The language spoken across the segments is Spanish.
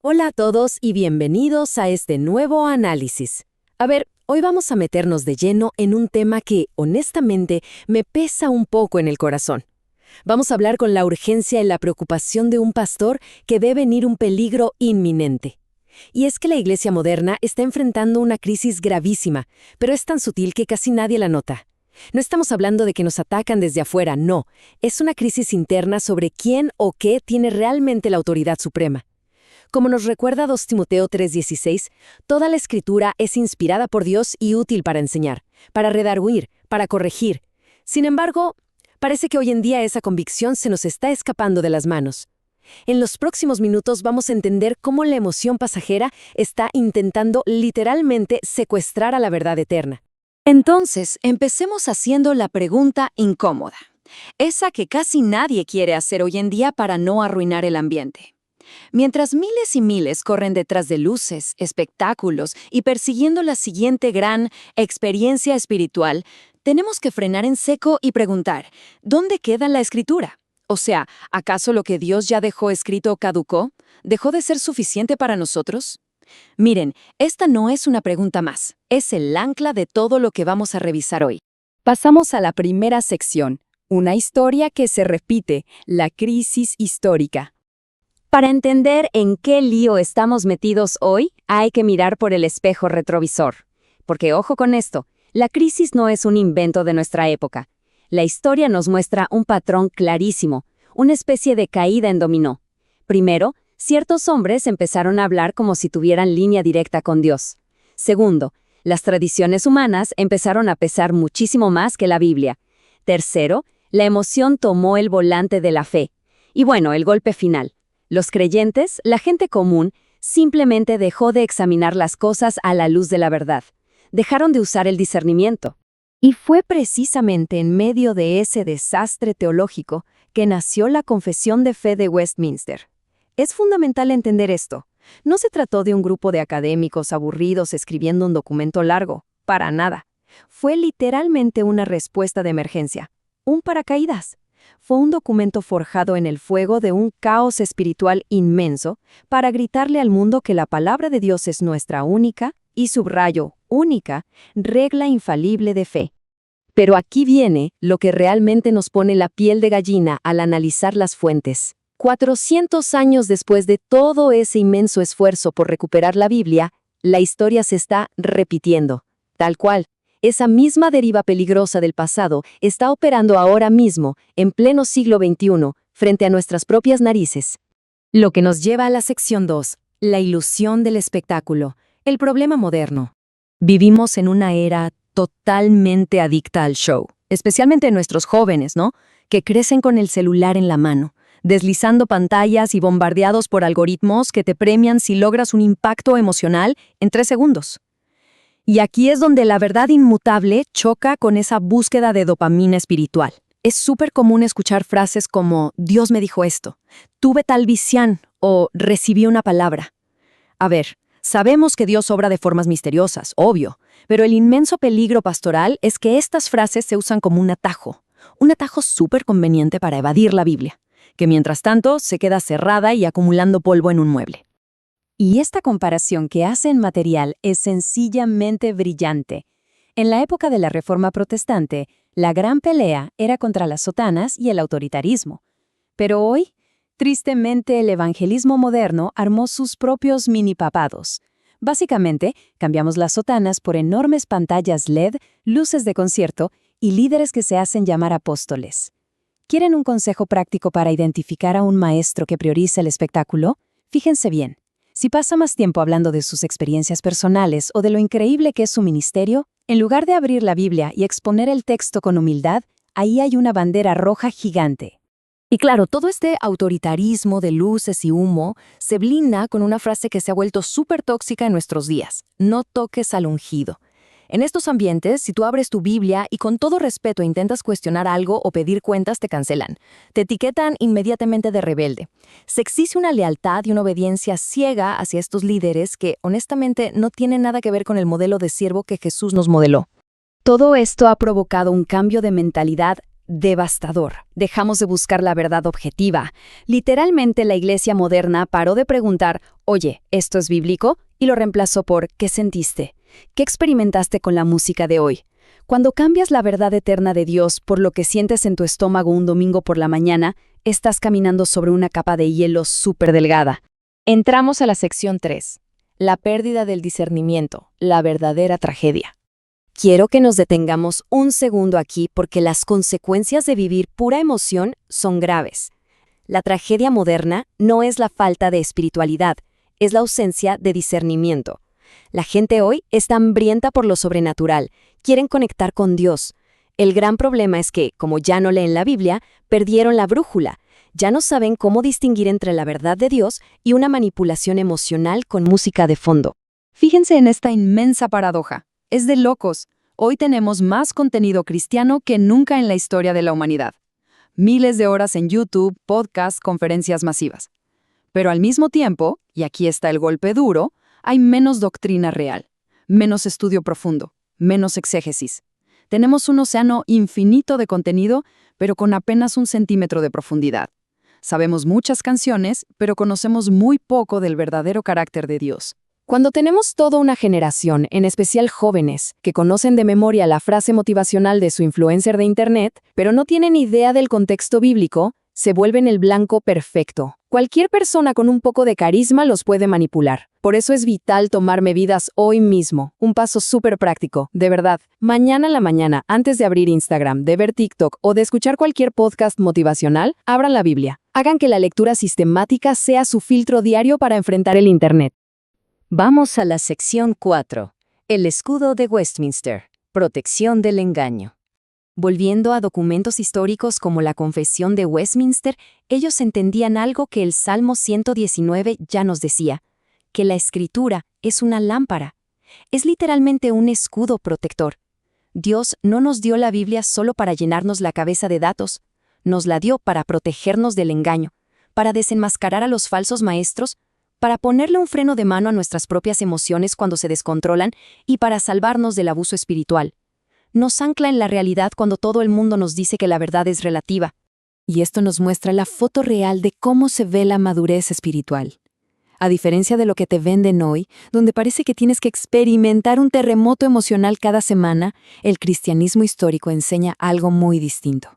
Hola a todos y bienvenidos a este nuevo análisis. A ver, hoy vamos a meternos de lleno en un tema que, honestamente, me pesa un poco en el corazón. Vamos a hablar con la urgencia y la preocupación de un pastor que ve venir un peligro inminente. Y es que la iglesia moderna está enfrentando una crisis gravísima, pero es tan sutil que casi nadie la nota. No estamos hablando de que nos atacan desde afuera, no. Es una crisis interna sobre quién o qué tiene realmente la autoridad suprema. Como nos recuerda 2 Timoteo 3:16, toda la Escritura es inspirada por Dios y útil para enseñar, para redarguir, para corregir. Sin embargo, parece que hoy en día esa convicción se nos está escapando de las manos. En los próximos minutos vamos a entender cómo la emoción pasajera está intentando literalmente secuestrar a la verdad eterna. Entonces, empecemos haciendo la pregunta incómoda, esa que casi nadie quiere hacer hoy en día para no arruinar el ambiente. Mientras miles y miles corren detrás de luces, espectáculos y persiguiendo la siguiente gran experiencia espiritual, tenemos que frenar en seco y preguntar, ¿dónde queda la Escritura? O sea, ¿acaso lo que Dios ya dejó escrito caducó? ¿Dejó de ser suficiente para nosotros? Miren, esta no es una pregunta más, es el ancla de todo lo que vamos a revisar hoy. Pasamos a la primera sección, una historia que se repite, la crisis histórica. Para entender en qué lío estamos metidos hoy, hay que mirar por el espejo retrovisor. Porque ojo con esto, la crisis no es un invento de nuestra época. La historia nos muestra un patrón clarísimo, una especie de caída en dominó. Primero, ciertos hombres empezaron a hablar como si tuvieran línea directa con Dios. Segundo, las tradiciones humanas empezaron a pesar muchísimo más que la Biblia. Tercero, la emoción tomó el volante de la fe. Y bueno, el golpe final. Los creyentes, la gente común, simplemente dejó de examinar las cosas a la luz de la verdad. Dejaron de usar el discernimiento. Y fue precisamente en medio de ese desastre teológico que nació la Confesión de Fe de Westminster. Es fundamental entender esto. No se trató de un grupo de académicos aburridos escribiendo un documento largo, para nada. Fue literalmente una respuesta de emergencia, un paracaídas. Fue un documento forjado en el fuego de un caos espiritual inmenso para gritarle al mundo que la palabra de Dios es nuestra única, y subrayo, única, regla infalible de fe. Pero aquí viene lo que realmente nos pone la piel de gallina al analizar las fuentes. 400 años después de todo ese inmenso esfuerzo por recuperar la Biblia, la historia se está repitiendo, tal cual. Esa misma deriva peligrosa del pasado está operando ahora mismo, en pleno siglo XXI, frente a nuestras propias narices. Lo que nos lleva a la sección 2, la ilusión del espectáculo, el problema moderno. Vivimos en una era totalmente adicta al show, especialmente nuestros jóvenes, ¿no? Que crecen con el celular en la mano, deslizando pantallas y bombardeados por algoritmos que te premian si logras un impacto emocional en 3 segundos. Y aquí es donde la verdad inmutable choca con esa búsqueda de dopamina espiritual. Es súper común escuchar frases como «Dios me dijo esto», «tuve tal visión» o «recibí una palabra». A ver, sabemos que Dios obra de formas misteriosas, obvio, pero el inmenso peligro pastoral es que estas frases se usan como un atajo súper conveniente para evadir la Biblia, que mientras tanto se queda cerrada y acumulando polvo en un mueble. Y esta comparación que hace en material es sencillamente brillante. En la época de la Reforma Protestante, la gran pelea era contra las sotanas y el autoritarismo. Pero hoy, tristemente, el evangelismo moderno armó sus propios mini-papados. Básicamente, cambiamos las sotanas por enormes pantallas LED, luces de concierto y líderes que se hacen llamar apóstoles. ¿Quieren un consejo práctico para identificar a un maestro que prioriza el espectáculo? Fíjense bien. Si pasa más tiempo hablando de sus experiencias personales o de lo increíble que es su ministerio, en lugar de abrir la Biblia y exponer el texto con humildad, ahí hay una bandera roja gigante. Y claro, todo este autoritarismo de luces y humo se blinda con una frase que se ha vuelto súper tóxica en nuestros días: no toques al ungido. En estos ambientes, si tú abres tu Biblia y con todo respeto intentas cuestionar algo o pedir cuentas, te cancelan. Te etiquetan inmediatamente de rebelde. Se exige una lealtad y una obediencia ciega hacia estos líderes que, honestamente, no tienen nada que ver con el modelo de siervo que Jesús nos modeló. Todo esto ha provocado un cambio de mentalidad devastador. Dejamos de buscar la verdad objetiva. Literalmente la iglesia moderna paró de preguntar, oye, ¿esto es bíblico? Y lo reemplazó por, ¿qué sentiste? ¿Qué experimentaste con la música de hoy? Cuando cambias la verdad eterna de Dios por lo que sientes en tu estómago un domingo por la mañana, estás caminando sobre una capa de hielo súper delgada. Entramos a la sección 3. La pérdida del discernimiento, la verdadera tragedia. Quiero que nos detengamos un segundo aquí porque las consecuencias de vivir pura emoción son graves. La tragedia moderna no es la falta de espiritualidad, es la ausencia de discernimiento. La gente hoy está hambrienta por lo sobrenatural, quieren conectar con Dios. El gran problema es que, como ya no leen la Biblia, perdieron la brújula. Ya no saben cómo distinguir entre la verdad de Dios y una manipulación emocional con música de fondo. Fíjense en esta inmensa paradoja. Es de locos. Hoy tenemos más contenido cristiano que nunca en la historia de la humanidad. Miles de horas en YouTube, podcasts, conferencias masivas. Pero al mismo tiempo, y aquí está el golpe duro, hay menos doctrina real, menos estudio profundo, menos exégesis. Tenemos un océano infinito de contenido, pero con apenas 1 centímetro de profundidad. Sabemos muchas canciones, pero conocemos muy poco del verdadero carácter de Dios. Cuando tenemos toda una generación, en especial jóvenes, que conocen de memoria la frase motivacional de su influencer de Internet, pero no tienen idea del contexto bíblico, se vuelven el blanco perfecto. Cualquier persona con un poco de carisma los puede manipular. Por eso es vital tomar medidas hoy mismo. Un paso súper práctico, de verdad. Mañana en la mañana, antes de abrir Instagram, de ver TikTok o de escuchar cualquier podcast motivacional, abran la Biblia. Hagan que la lectura sistemática sea su filtro diario para enfrentar el Internet. Vamos a la sección 4. El escudo de Westminster. Protección del engaño. Volviendo a documentos históricos como la Confesión de Westminster, ellos entendían algo que el Salmo 119 ya nos decía, que la Escritura es una lámpara. Es literalmente un escudo protector. Dios no nos dio la Biblia solo para llenarnos la cabeza de datos, nos la dio para protegernos del engaño, para desenmascarar a los falsos maestros, para ponerle un freno de mano a nuestras propias emociones cuando se descontrolan y para salvarnos del abuso espiritual. Nos ancla en la realidad cuando todo el mundo nos dice que la verdad es relativa. Y esto nos muestra la foto real de cómo se ve la madurez espiritual. A diferencia de lo que te venden hoy, donde parece que tienes que experimentar un terremoto emocional cada semana, el cristianismo histórico enseña algo muy distinto.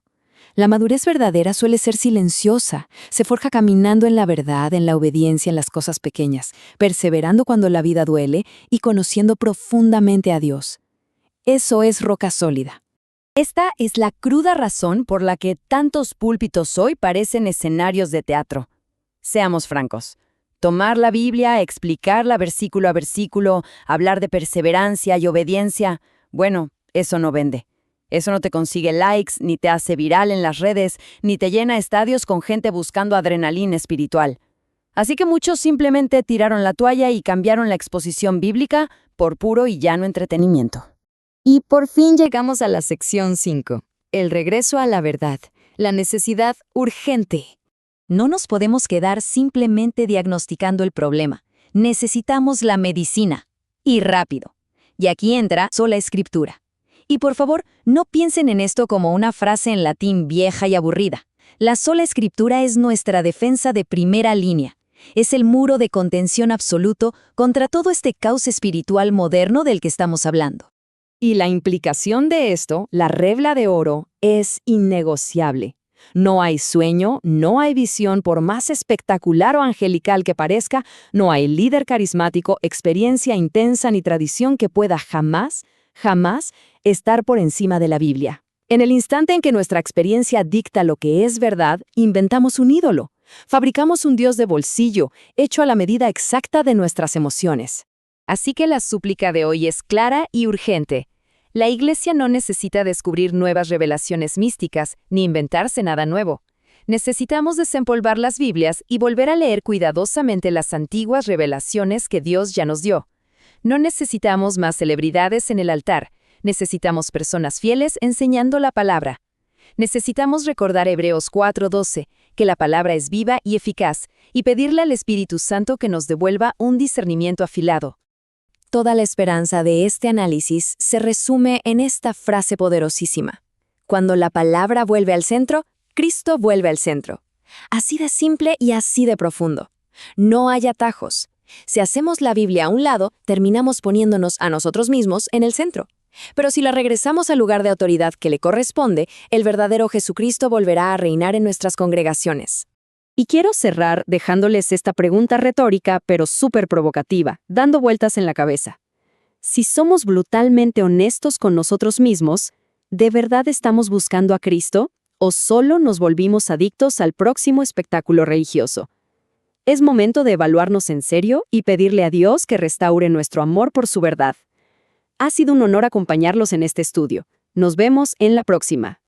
La madurez verdadera suele ser silenciosa, se forja caminando en la verdad, en la obediencia, en las cosas pequeñas, perseverando cuando la vida duele y conociendo profundamente a Dios. Eso es roca sólida. Esta es la cruda razón por la que tantos púlpitos hoy parecen escenarios de teatro. Seamos francos. Tomar la Biblia, explicarla versículo a versículo, hablar de perseverancia y obediencia, bueno, eso no vende. Eso no te consigue likes, ni te hace viral en las redes, ni te llena estadios con gente buscando adrenalina espiritual. Así que muchos simplemente tiraron la toalla y cambiaron la exposición bíblica por puro y llano entretenimiento. Y por fin llegamos a la sección 5. El regreso a la verdad. La necesidad urgente. No nos podemos quedar simplemente diagnosticando el problema. Necesitamos la medicina. Y rápido. Y aquí entra sola escritura. Y por favor, no piensen en esto como una frase en latín vieja y aburrida. La sola escritura es nuestra defensa de primera línea. Es el muro de contención absoluto contra todo este caos espiritual moderno del que estamos hablando. Y la implicación de esto, la regla de oro, es innegociable. No hay sueño, no hay visión, por más espectacular o angelical que parezca, no hay líder carismático, experiencia intensa ni tradición que pueda jamás estar por encima de la Biblia. En el instante en que nuestra experiencia dicta lo que es verdad, inventamos un ídolo. Fabricamos un Dios de bolsillo, hecho a la medida exacta de nuestras emociones. Así que la súplica de hoy es clara y urgente. La Iglesia no necesita descubrir nuevas revelaciones místicas ni inventarse nada nuevo. Necesitamos desempolvar las Biblias y volver a leer cuidadosamente las antiguas revelaciones que Dios ya nos dio. No necesitamos más celebridades en el altar. Necesitamos personas fieles enseñando la palabra. Necesitamos recordar Hebreos 4:12, que la palabra es viva y eficaz, y pedirle al Espíritu Santo que nos devuelva un discernimiento afilado. Toda la esperanza de este análisis se resume en esta frase poderosísima. Cuando la palabra vuelve al centro, Cristo vuelve al centro. Así de simple y así de profundo. No hay atajos. Si hacemos la Biblia a un lado, terminamos poniéndonos a nosotros mismos en el centro. Pero si la regresamos al lugar de autoridad que le corresponde, el verdadero Jesucristo volverá a reinar en nuestras congregaciones. Y quiero cerrar dejándoles esta pregunta retórica, pero súper provocativa, dando vueltas en la cabeza. Si somos brutalmente honestos con nosotros mismos, ¿de verdad estamos buscando a Cristo o solo nos volvimos adictos al próximo espectáculo religioso? Es momento de evaluarnos en serio y pedirle a Dios que restaure nuestro amor por su verdad. Ha sido un honor acompañarlos en este estudio. Nos vemos en la próxima.